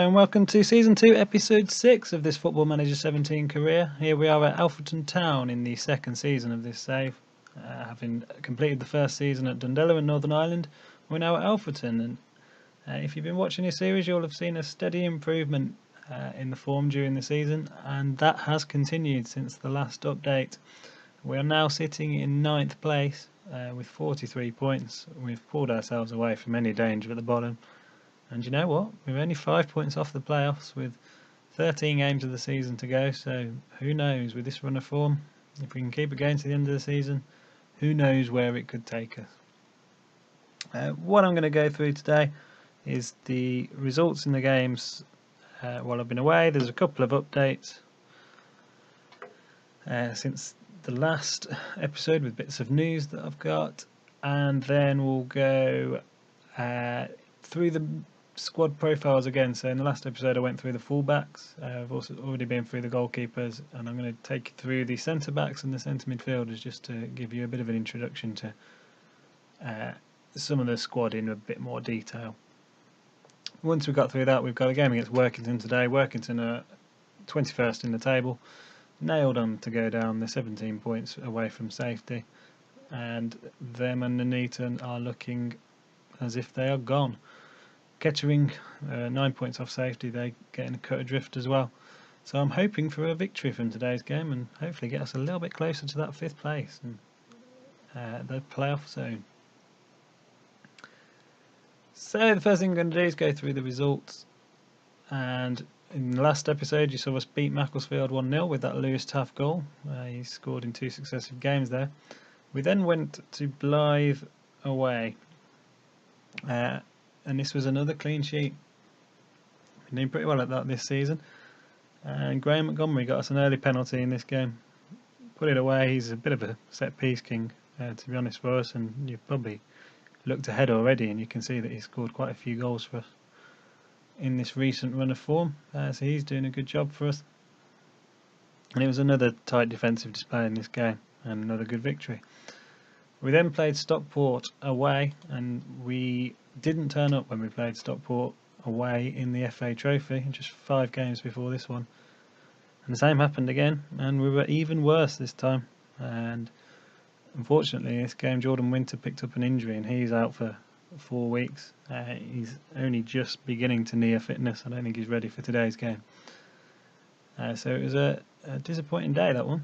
and welcome to Season 2, Episode 6 of this Football Manager 17 career. Here we are at Alfreton Town in the second season of this save. Having completed the first season at Dundela in Northern Ireland, we're now at Alfreton. And if you've been watching this series, you'll have seen a steady improvement in the form during the season, and that has continued since the last update. We are now sitting in 9th place with 43 points. We've pulled ourselves away from any danger at the bottom. And you know what? We're only 5 points off the playoffs with 13 games of the season to go. So who knows, with this run of form, if we can keep it going to the end of the season, who knows where it could take us. What I'm going to go through today is the results in the games while I've been away. There's a couple of updates since the last episode with bits of news that I've got. And then we'll go through the squad profiles again. So in the last episode I went through the fullbacks. I've also already been through the goalkeepers, and I'm going to take you through the centre backs and the centre midfielders just to give you a bit of an introduction to some of the squad in a bit more detail. Once we've got through that, we've got a game against Workington today. Workington are 21st in the table, nailed on to go down. They're 17 points away from safety, and them and Nuneaton are looking as if they are gone. Kettering 9 points off safety, they're getting a cut adrift as well. So I'm hoping for a victory from today's game and hopefully get us a little bit closer to that 5th place and the playoff zone. So the first thing I'm going to do is go through the results. And in the last episode you saw us beat MacLeod 1-0 with that Lewis Taft goal. He scored in 2 successive games there. We then went to Blythe away. And this was another clean sheet. We're doing pretty well at that this season. And Graham Montgomery got us an early penalty in this game. Put it away. He's a bit of a set-piece king, to be honest, for us. And you've probably looked ahead already, and you can see that he's scored quite a few goals for us in this recent run of form. So he's doing a good job for us. And it was another tight defensive display in this game, and another good victory. We then played Stockport away, and we didn't turn up when we played Stockport away in the FA Trophy, just 5 games before this one. And the same happened again, and we were even worse this time. And unfortunately, this game Jordan Winter picked up an injury, and he's out for 4 weeks. He's only just beginning to near fitness. I don't think he's ready for today's game. So it was a disappointing day, that one.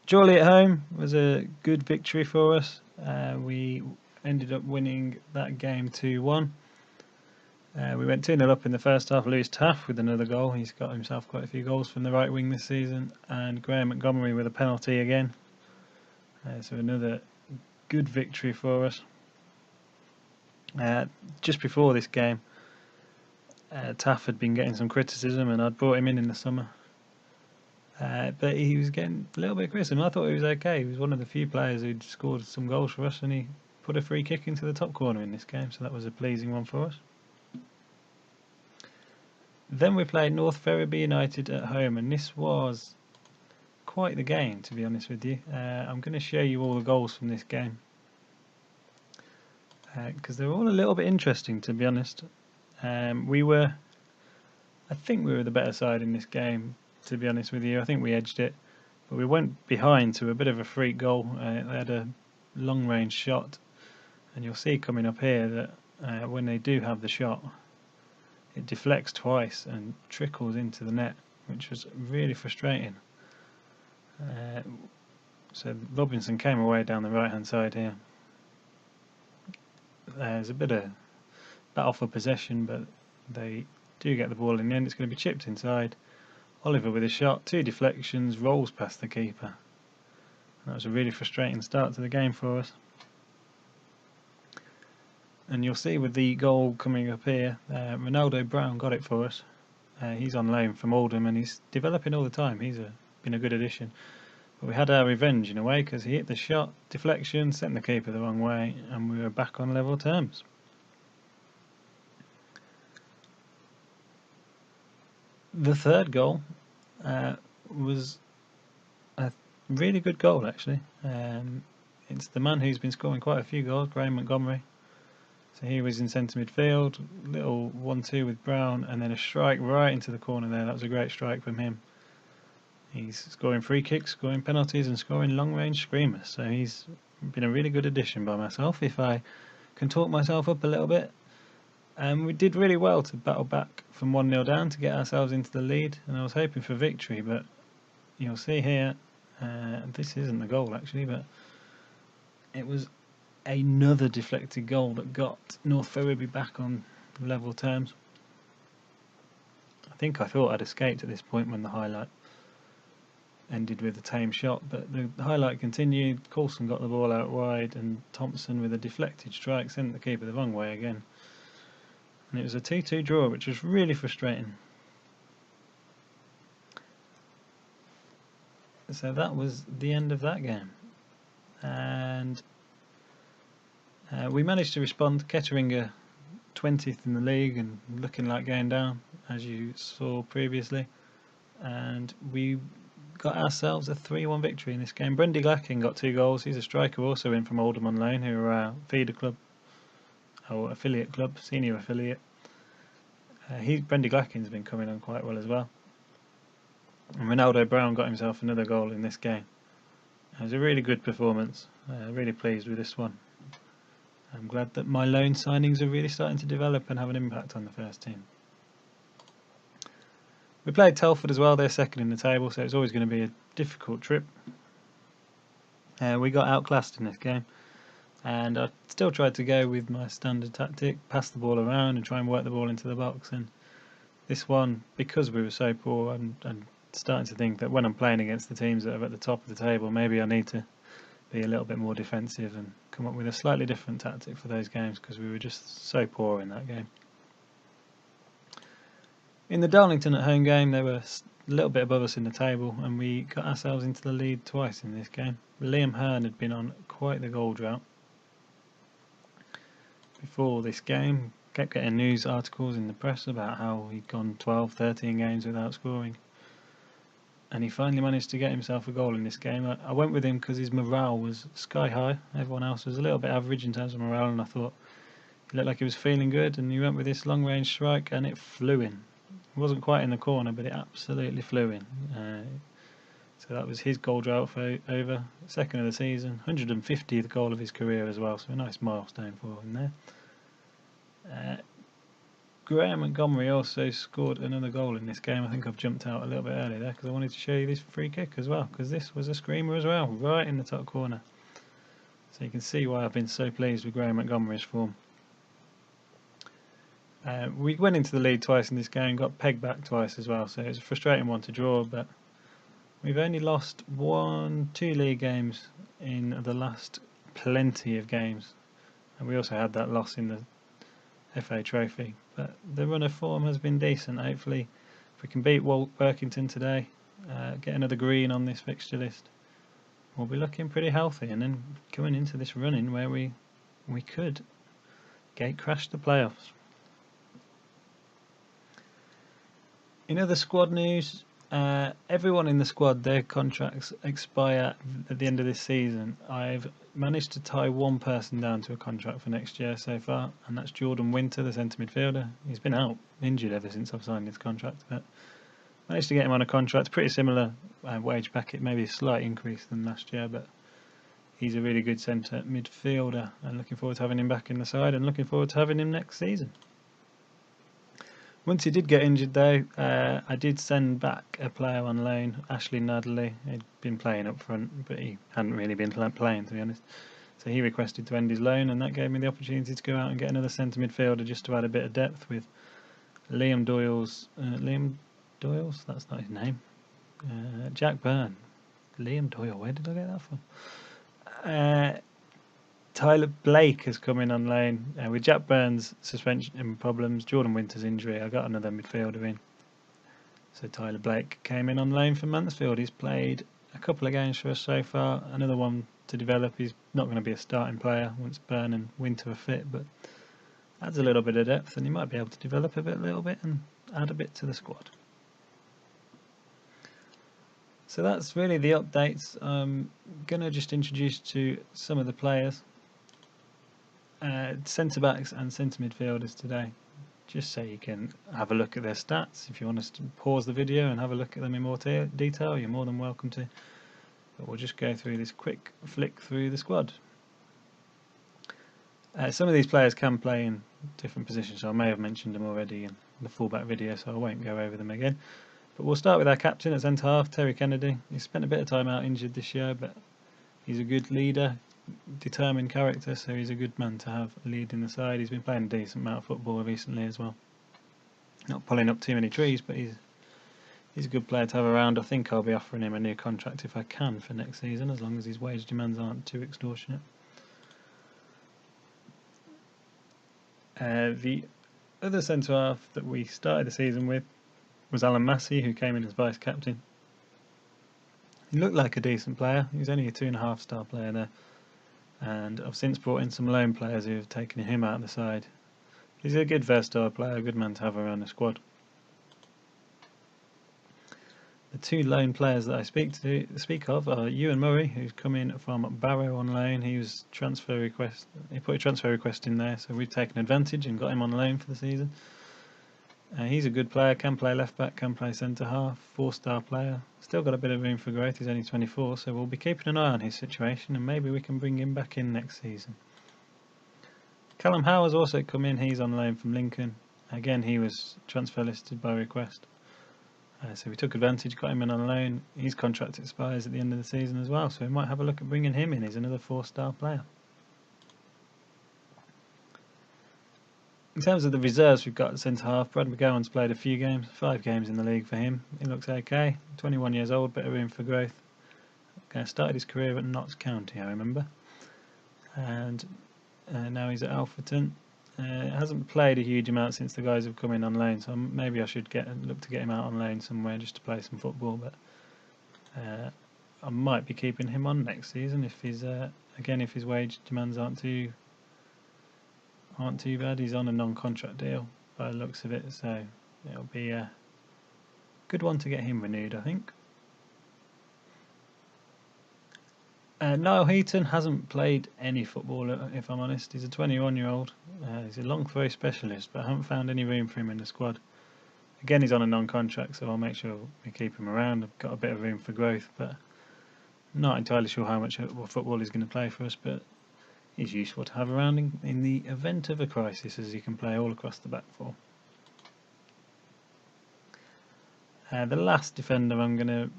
Jolly at home was a good victory for us. We ended up winning that game 2-1. We went 2-0 up in the first half. Lewis Taft with another goal. He's got himself quite a few goals from the right wing this season. And Graham Montgomery with a penalty again. So another good victory for us. Just before this game, Taft had been getting some criticism, and I'd brought him in the summer. But he was getting a little bit of criticism. I thought he was okay. He was one of the few players who'd scored some goals for us, and he put a free kick into the top corner in this game, so that was a pleasing one for us. Then we played North Ferriby United at home, and this was quite the game, to be honest with you. I'm going to show you all the goals from this game, because they're all a little bit interesting, to be honest. I think we were the better side in this game, to be honest with you. I think we edged it, but we went behind to a bit of a freak goal. They had a long range shot, and you'll see coming up here that when they do have the shot, it deflects twice and trickles into the net, which was really frustrating. So Robinson came away down the right hand side here. There's a bit of battle for possession, but they do get the ball in the end. It's going to be chipped inside. Oliver with a shot, 2 deflections, rolls past the keeper. That was a really frustrating start to the game for us. And you'll see with the goal coming up here, Ronaldo Brown got it for us. He's on loan from Oldham, and he's developing all the time. He's been a good addition. But we had our revenge in a way, because he hit the shot, deflection, sent the keeper the wrong way, and we were back on level terms. The third goal was a really good goal, actually. It's the man who's been scoring quite a few goals, Graham Montgomery. So he was in centre midfield, little 1-2 with Brown, and then a strike right into the corner there. That was a great strike from him. He's scoring free kicks, scoring penalties, and scoring long-range screamers. So he's been a really good addition by myself, if I can talk myself up a little bit. And we did really well to battle back from 1-0 down to get ourselves into the lead. And I was hoping for victory, but you'll see here, this isn't the goal actually, but it was another deflected goal that got North Ferriby back on level terms. I think I thought I'd escaped at this point when the highlight ended with a tame shot, but the highlight continued. Coulson got the ball out wide, and Thompson with a deflected strike sent the keeper the wrong way again. And it was a 2-2 draw, which was really frustrating. So that was the end of that game. And we managed to respond. Kettering 20th in the league and looking like going down, as you saw previously. And we got ourselves a 3-1 victory in this game. Brendy Glackin got 2 goals. He's a striker also in from Oldham on loan, who are our feeder club, or affiliate club, senior affiliate. Brendy Glackin's been coming on quite well as well. And Ronaldo Brown got himself another goal in this game. It was a really good performance. Really pleased with this one. I'm glad that my loan signings are really starting to develop and have an impact on the first team. We played Telford as well. They're second in the table, so it's always going to be a difficult trip. We got outclassed in this game, and I still tried to go with my standard tactic, pass the ball around and try and work the ball into the box. And this one, because we were so poor, I'm starting to think that when I'm playing against the teams that are at the top of the table, maybe I need to be a little bit more defensive and come up with a slightly different tactic for those games, because we were just so poor in that game. In the Darlington at home game, they were a little bit above us in the table, and we got ourselves into the lead twice in this game. Liam Hearn had been on quite the goal drought before this game. Kept getting news articles in the press about how he'd gone 12-13 games without scoring, and he finally managed to get himself a goal in this game. I went with him because his morale was sky high. Everyone else was a little bit average in terms of morale, and I thought he looked like he was feeling good, and he went with this long range strike and it flew in. It wasn't quite in the corner, but it absolutely flew in. So that was his goal drought for over, second of the season, 150th goal of his career as well, so a nice milestone for him there. Graham Montgomery also scored another goal in this game. I think I've jumped out a little bit early there because I wanted to show you this free kick as well, because this was a screamer as well, right in the top corner. So you can see why I've been so pleased with Graham Montgomery's form. We went into the lead twice in this game, got pegged back twice as well, so it was a frustrating one to draw, but we've only lost 2 league games in the last plenty of games, and we also had that loss in the FA Trophy. But the run of form has been decent. Hopefully, if we can beat Workington today, get another green on this fixture list, we'll be looking pretty healthy, and then coming into this run-in where we could gate crash the playoffs. In other squad news, everyone in the squad, their contracts expire at the end of this season. I've managed to tie one person down to a contract for next year so far, and that's Jordan Winter, the centre midfielder. He's been out injured ever since I've signed his contract, but managed to get him on a contract, pretty similar wage packet, maybe a slight increase than last year, but he's a really good centre midfielder, and looking forward to having him back in the side, and looking forward to having him next season. Once he did get injured though, I did send back a player on loan, Ashley Nadley. He'd been playing up front, but he hadn't really been playing, to be honest. So he requested to end his loan, and that gave me the opportunity to go out and get another centre midfielder just to add a bit of depth with Liam Doyle's... Liam Doyle's? That's not his name. Jack Byrne. Liam Doyle, where did I get that from? Tyler Blake has come in on loan. With Jack Byrne's suspension problems, Jordan Winter's injury, I got another midfielder in. So Tyler Blake came in on loan from Mansfield. He's played a couple of games for us so far. Another one to develop. He's not going to be a starting player once Byrne and Winter are fit, but adds a little bit of depth, and he might be able to develop a little bit and add a bit to the squad. So that's really the updates. I'm going to just introduce to some of the players. centre backs and centre midfielders today, just so you can have a look at their stats. If you want us to pause the video and have a look at them in more detail, you're more than welcome to. But we'll just go through this quick flick through the squad. Some of these players can play in different positions, so I may have mentioned them already in the fullback video, so I won't go over them again. But we'll start with our captain at centre half, Terry Kennedy. He's spent a bit of time out injured this year, but he's a good leader, determined character, so he's a good man to have leading the side. He's been playing a decent amount of football recently as well. Not pulling up too many trees, but he's a good player to have around. I think I'll be offering him a new contract if I can for next season, as long as his wage demands aren't too extortionate. The other centre half that we started the season with was Alan Massey, who came in as vice captain. He looked like a decent player. He was only a 2.5-star player there, and I've since brought in some loan players who have taken him out of the side. He's a good versatile player, a good man to have around the squad. The two loan players that I speak of are Ewan Murray, who's come in from Barrow on loan. He was he put a transfer request in there, so we've taken advantage and got him on loan for the season. He's a good player, can play left back, can play centre half, 4-star player. Still got a bit of room for growth, he's only 24, so we'll be keeping an eye on his situation and maybe we can bring him back in next season. Callum Howe has also come in, he's on loan from Lincoln. Again, he was transfer listed by request. So we took advantage, got him in on loan. His contract expires at the end of the season as well, so we might have a look at bringing him in. He's another 4-star player. In terms of the reserves we've got at centre half, Brad McGowan's played a few games, 5 games in the league for him. He looks okay, 21 years old, bit of room for growth. Started his career at Notts County, I remember. And now he's at Alfreton. Hasn't played a huge amount since the guys have come in on loan, so maybe I should look to get him out on loan somewhere just to play some football. But I might be keeping him on next season if if his wage demands aren't too bad. He's on a non-contract deal by the looks of it, so it'll be a good one to get him renewed, I think. Niall Heaton hasn't played any football, if I'm honest. He's a 21-year-old. He's a long throw specialist, but I haven't found any room for him in the squad. Again, he's on a non-contract, so I'll make sure we keep him around. I've got a bit of room for growth, but not entirely sure how much football he's going to play for us, but he's useful to have around in the event of a crisis, as he can play all across the back four. The last defender I'm going to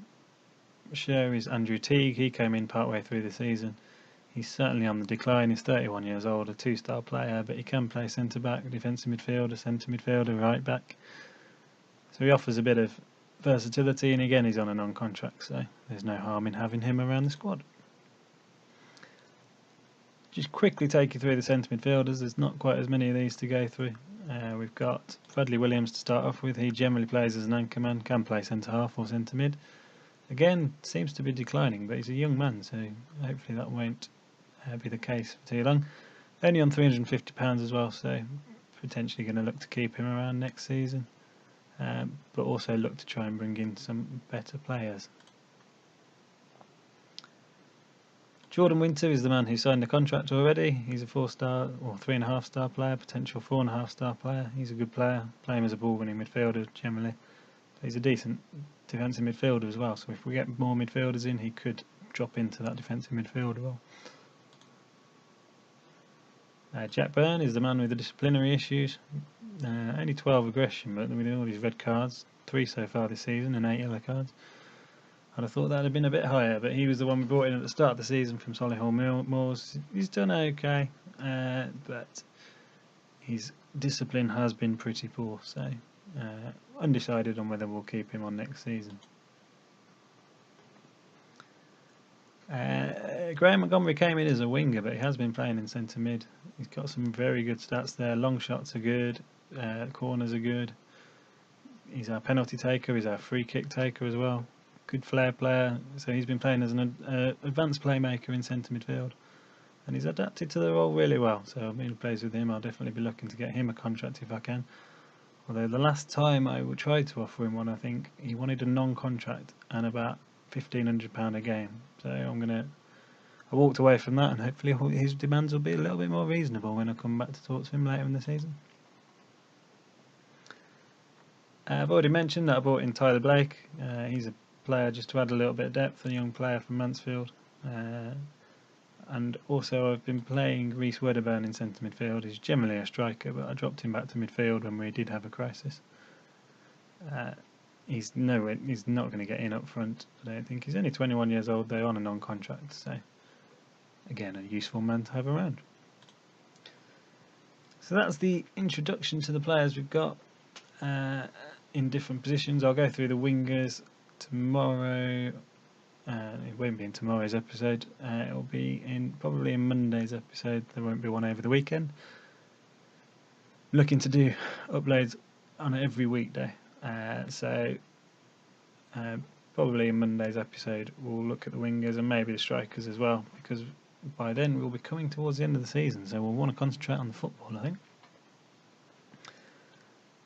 show is Andrew Teague. He came in partway through the season. He's certainly on the decline. He's 31 years old, a 2-star player, but he can play centre back, defensive midfielder, centre midfielder, right back. So he offers a bit of versatility, and again he's on a non-contract, so there's no harm in having him around the squad. Just quickly take you through the centre midfielders. There's not quite as many of these to go through. We've got Bradley Williams to start off with. He generally plays as an anchorman, can play centre half or centre mid. Again, seems to be declining, but he's a young man, so hopefully that won't be the case for too long. Only on £350 as well, so potentially going to look to keep him around next season, but also look to try and bring in some better players. Jordan Winter is the man who signed the contract already. He's a 4-star or 3.5-star player, potential 4.5-star player. He's a good player, play him as a ball-winning midfielder generally. He's a decent defensive midfielder as well, so if we get more midfielders in, he could drop into that defensive midfielder role. Jack Byrne is the man with the disciplinary issues. Only 12 aggression, but with all these red cards, 3 so far this season and 8 yellow cards. I'd have thought that would have been a bit higher, but he was the one we brought in at the start of the season from Solihull Moors. He's done okay, but his discipline has been pretty poor, so undecided on whether we'll keep him on next season. Graham Montgomery came in as a winger, but he has been playing in centre mid. He's got some very good stats there. Long shots are good, corners are good. He's our penalty taker, he's our free kick taker as well. Good flair player, so he's been playing as an advanced playmaker in centre midfield, and he's adapted to the role really well. So I mean, he plays with him. I'll definitely be looking to get him a contract if I can. Although the last time I tried to offer him one, I think he wanted a non-contract and about £1,500 a game. So I'm gonna I walked away from that, and hopefully his demands will be a little bit more reasonable when I come back to talk to him later in the season. I've already mentioned that I brought in Tyler Blake. He's a player just to add a little bit of depth, a young player from Mansfield. And also I've been playing Reece Wedderburn in centre midfield. He's generally a striker, but I dropped him back to midfield when we did have a crisis. He's not going to get in up front, I don't think. He's only 21 years old, though, on a non-contract, so again, a useful man to have around. So that's the introduction to the players we've got in different positions. I'll go through the wingers tomorrow. It won't be in tomorrow's episode. It'll be probably in Monday's episode. There won't be one over the weekend. I'm looking to do uploads on every weekday. So probably in Monday's episode we'll look at the wingers and maybe the strikers as well, because by then we'll be coming towards the end of the season, so we'll want to concentrate on the football, I think.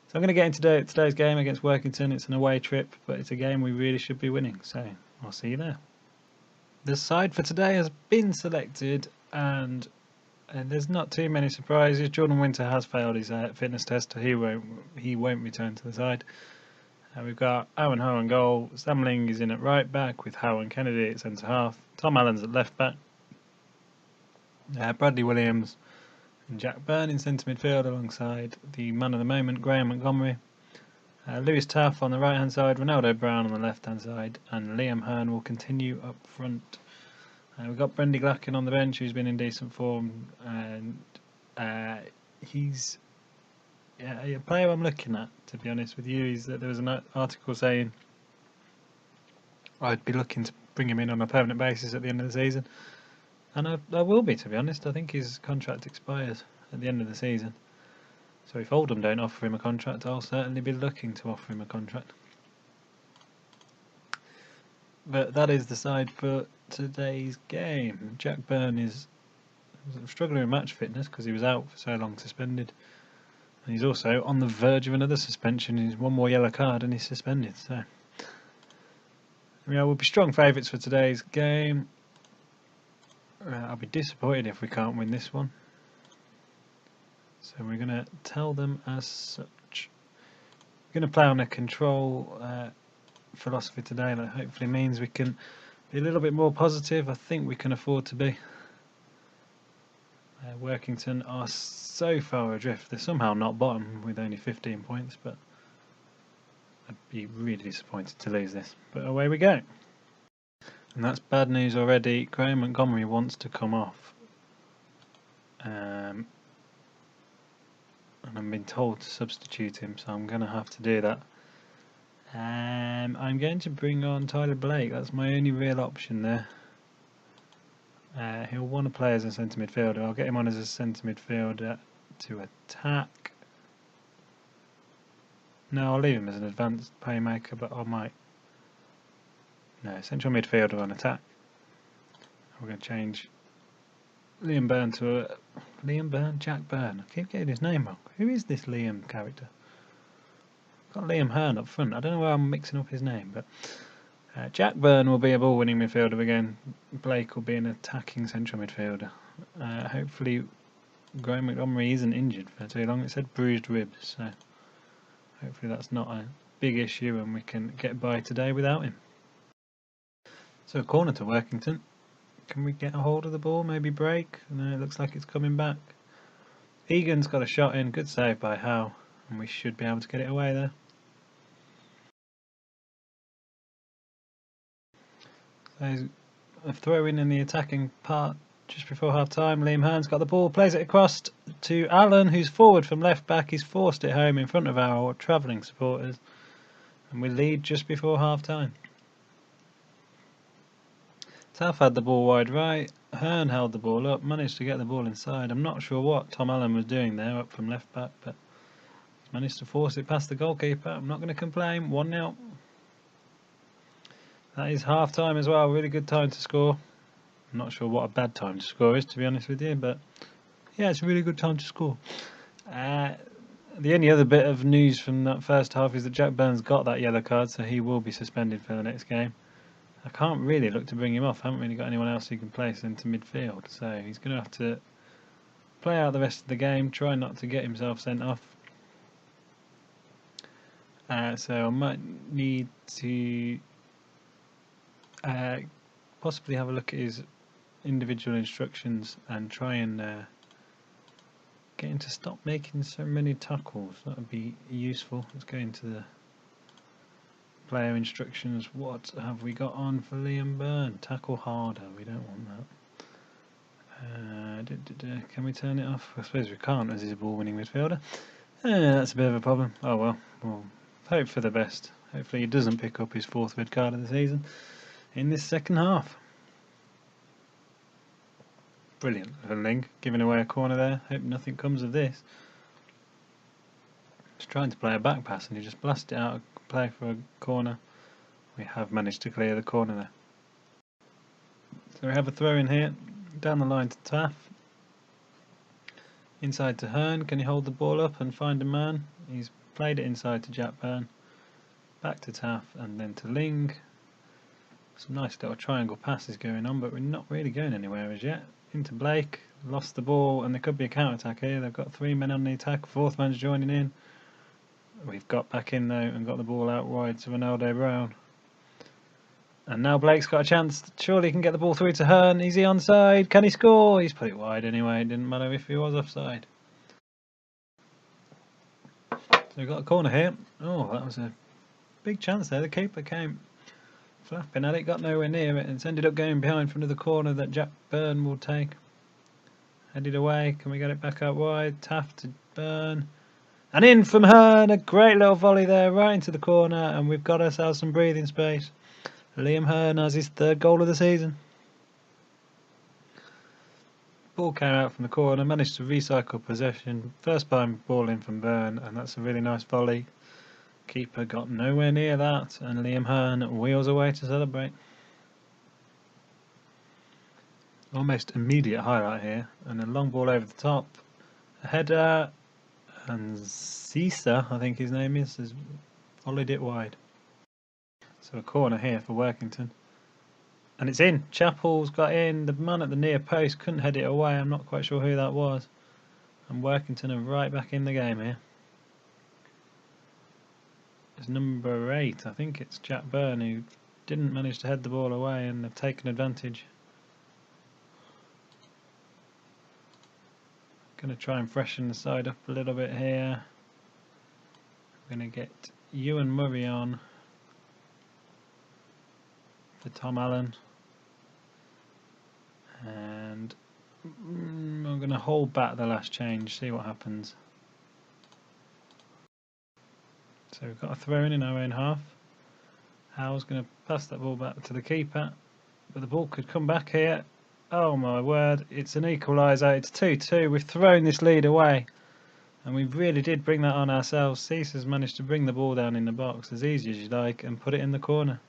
So I'm going to get into today's game against Workington. It's an away trip, but it's a game we really should be winning, so I'll see you there. The side for today has been selected, and there's not too many surprises. Jordan Winter has failed his fitness test, so he won't return to the side. We've got Aaron Howe in goal. Sam Ling is in at right back with Howe and Kennedy at centre half. Tom Allen's at left back. Bradley Williams and Jack Byrne in centre midfield alongside the man of the moment, Graham Montgomery. Lewis Taff on the right hand side, Ronaldo Brown on the left hand side, and Liam Hearn will continue up front. We've got Brendy Glacken on the bench, who's been in decent form, and he's a player I'm looking at, to be honest with you. Is that there was an article saying I'd be looking to bring him in on a permanent basis at the end of the season, and I will be, to be honest. I think his contract expires at the end of the season, so if Oldham don't offer him a contract, I'll certainly be looking to offer him a contract. But that is the side for today's game. Jack Byrne is struggling with match fitness because he was out for so long, suspended. And he's also on the verge of another suspension. He's one more yellow card and he's suspended. So we'll be strong favourites for today's game. I'll be disappointed if we can't win this one. So we're going to tell them as such. We're going to play on a control philosophy today. That hopefully means we can be a little bit more positive. I think we can afford to be. Workington are so far adrift. They're somehow not bottom with only 15 points, but I'd be really disappointed to lose this. But away we go. And that's bad news already. Graham Montgomery wants to come off. And I've been told to substitute him, so I'm going to have to do that. I'm going to bring on Tyler Blake. That's my only real option there. He'll want to play as a centre midfielder. I'll get him on as a centre midfielder to attack. No, I'll leave him as an advanced playmaker, but I might. No, central midfielder on attack. We're going to change Liam Byrne to Jack Byrne. I keep getting his name wrong. Who is this Liam character? Got Liam Hearn up front. I don't know why I'm mixing up his name, but Jack Byrne will be a ball-winning midfielder again. Blake will be an attacking central midfielder. Hopefully Graham Montgomery isn't injured for too long. It said bruised ribs, so hopefully that's not a big issue and we can get by today without him. So corner to Workington. Can we get a hold of the ball? Maybe break? No, it looks like it's coming back. Egan's got a shot in. Good save by Howe, and we should be able to get it away there. So a throw in the attacking part just before half time. Liam Hearn's got the ball, plays it across to Allen, who's forward from left back. He's forced it home in front of our travelling supporters, and we lead just before half time. Taff had the ball wide right. Hearn held the ball up, managed to get the ball inside. I'm not sure what Tom Allen was doing there up from left back, but he's managed to force it past the goalkeeper. I'm not going to complain. 1-0. That is half time as well. Really good time to score. I'm not sure what a bad time to score is, to be honest with you, but yeah, it's a really good time to score. The only other bit of news from that first half is that Jack Byrne's got that yellow card, so he will be suspended for the next game. I can't really look to bring him off. I haven't really got anyone else who can place into midfield, so he's going to have to play out the rest of the game, try not to get himself sent off. So I might need to possibly have a look at his individual instructions and try and get him to stop making so many tackles. That would be useful. Let's go into the player instructions. What have we got on for Liam Byrne? Tackle harder. We don't want that. Can we turn it off? I suppose we can't, as he's a ball-winning midfielder. That's a bit of a problem. Oh well. We'll hope for the best. Hopefully he doesn't pick up his 4th red card of the season in this second half. Brilliant for Ling, giving away a corner there. Hope nothing comes of this. Just trying to play a back pass and he just blasted it out. Play for a corner. We have managed to clear the corner there. So we have a throw in here. Down the line to Taff. Inside to Hearn. Can he hold the ball up and find a man? He's played it inside to Jack Byrne. Back to Taff and then to Ling. Some nice little triangle passes going on, but we're not really going anywhere as yet. Into Blake, lost the ball, and there could be a counter-attack here. They've got 3 men on the attack, 4th man's joining in. We've got back in though and got the ball out wide to Ronaldo Brown. And now Blake's got a chance. Surely he can get the ball through to Hearn. Is he onside? Can he score? He's put it wide anyway. It didn't matter if he was offside. So we've got a corner here. Oh, that was a big chance there. The keeper came flapping at it, got nowhere near it, and it's ended up going behind for another corner that Jack Byrne will take. Headed away. Can we get it back out wide? Taft to Byrne. And in from Hearn. A great little volley there right into the corner, and we've got ourselves some breathing space. Liam Hearn has his 3rd goal of the season. Ball came out from the corner, managed to recycle possession. First time ball in from Byrne, and that's a really nice volley. Keeper got nowhere near that, and Liam Hearn wheels away to celebrate. Almost immediate highlight here, and a long ball over the top. A header, and Cisa, I think his name is, has volleyed it wide. So a corner here for Workington. And it's in. Chappell's got in. The man at the near post couldn't head it away. I'm not quite sure who that was. And Workington are right back in the game here. It's number 8. I think it's Jack Byrne who didn't manage to head the ball away and have taken advantage. Going to try and freshen the side up a little bit here. I'm going to get Ewan Murray on for Tom Allen, and I'm going to hold back the last change, see what happens. So we've got a throw in our own half. Howell's going to pass that ball back to the keeper, but the ball could come back here. Oh my word, it's an equaliser. It's 2-2. We've thrown this lead away, and we really did bring that on ourselves. Cease's managed to bring the ball down in the box as easy as you like and put it in the corner.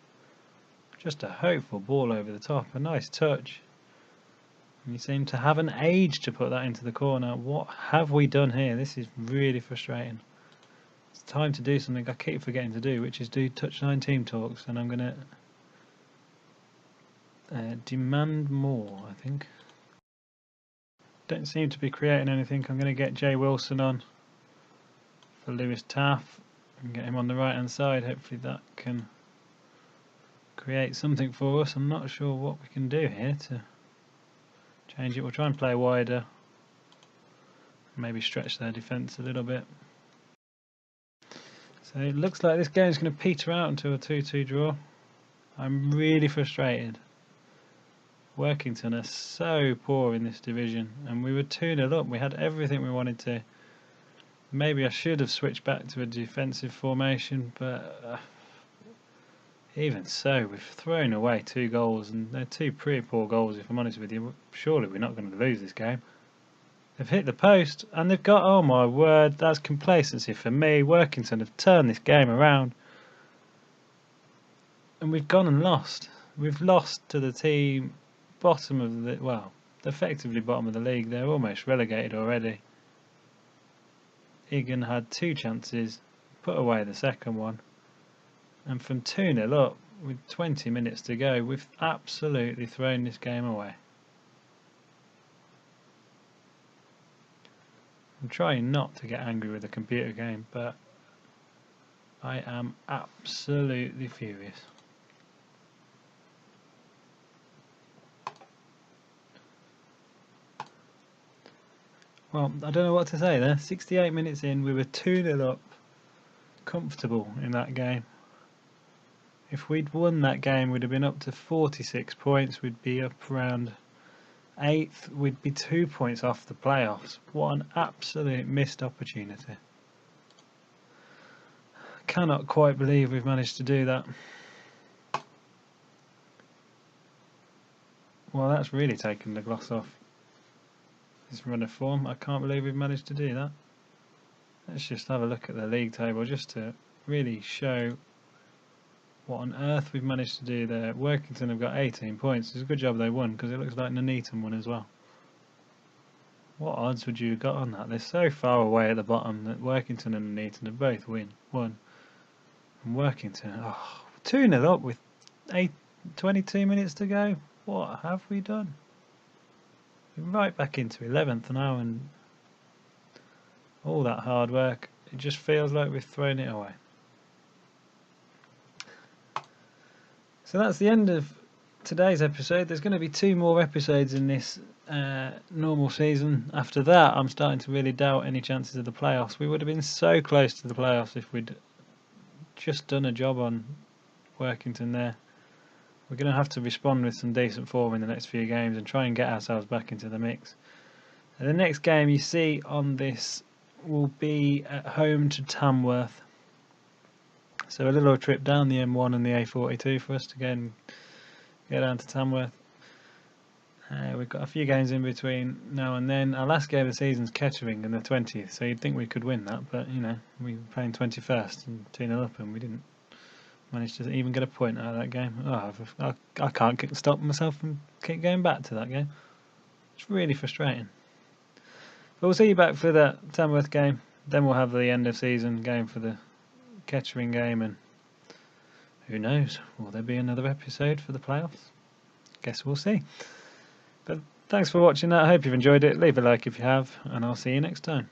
Just a hopeful ball over the top, a nice touch. And you seem to have an age to put that into the corner. What have we done here? This is really frustrating. It's time to do something I keep forgetting to do, which is do touchline team talks, and I'm going to demand more, I think. Don't seem to be creating anything. I'm going to get Jay Wilson on for Lewis Taff and get him on the right hand side. Hopefully that can create something for us. I'm not sure what we can do here to change it. We'll try and play wider, maybe stretch their defence a little bit. So it looks like this game is going to peter out into a 2-2 draw. I'm really frustrated. Workington are so poor in this division, and we were 2-0 up. We had everything we wanted to. Maybe I should have switched back to a defensive formation, but even so, we've thrown away 2 goals, and they're 2 pretty poor goals, if I'm honest with you. Surely we're not going to lose this game. They've hit the post, and they've got, oh my word, that's complacency for me. Workington have turned this game around, and we've gone and lost. We've lost to the team bottom of the, well, effectively bottom of the league. They're almost relegated already. Egan had 2 chances, put away the second one. And from 2-0 up, with 20 minutes to go, we've absolutely thrown this game away. I'm trying not to get angry with the computer game, but I am absolutely furious. Well, I don't know what to say there. 68 minutes in, we were 2-0 up, comfortable in that game. If we'd won that game, we'd have been up to 46 points. We'd be up around 8th. We'd be 2 points off the playoffs. What an absolute missed opportunity. Cannot quite believe we've managed to do that. Well, that's really taken the gloss off this run of form. I can't believe we've managed to do that. Let's just have a look at the league table just to really show what on earth we've managed to do there. Workington have got 18 points. It's a good job they won, because it looks like Nuneaton won as well. What odds would you have got on that? They're so far away at the bottom that Workington and Nuneaton have both won. And Workington, 2-0 up with 22 minutes to go. What have we done? We're right back into 11th now, and all that hard work, it just feels like we've thrown it away. So that's the end of today's episode. There's going to be 2 more episodes in this normal season. After that, I'm starting to really doubt any chances of the playoffs. We would have been so close to the playoffs if we'd just done a job on Workington there. We're going to have to respond with some decent form in the next few games and try and get ourselves back into the mix. And the next game you see on this will be at home to Tamworth. So a little trip down the M1 and the A42 for us to get down to Tamworth. We've got a few games in between now and then. Our last game of the season is Kettering on the 20th, so you'd think we could win that, but you know, we were playing 21st and 2-0 up, and we didn't manage to even get a point out of that game. I can't stop myself from keep going back to that game. It's really frustrating. But we'll see you back for that Tamworth game. Then we'll have the end of season game for the Kettering game, and who knows, will there be another episode for the playoffs? Guess we'll see. But thanks for watching that. I hope you've enjoyed it. Leave a like if you have, and I'll see you next time.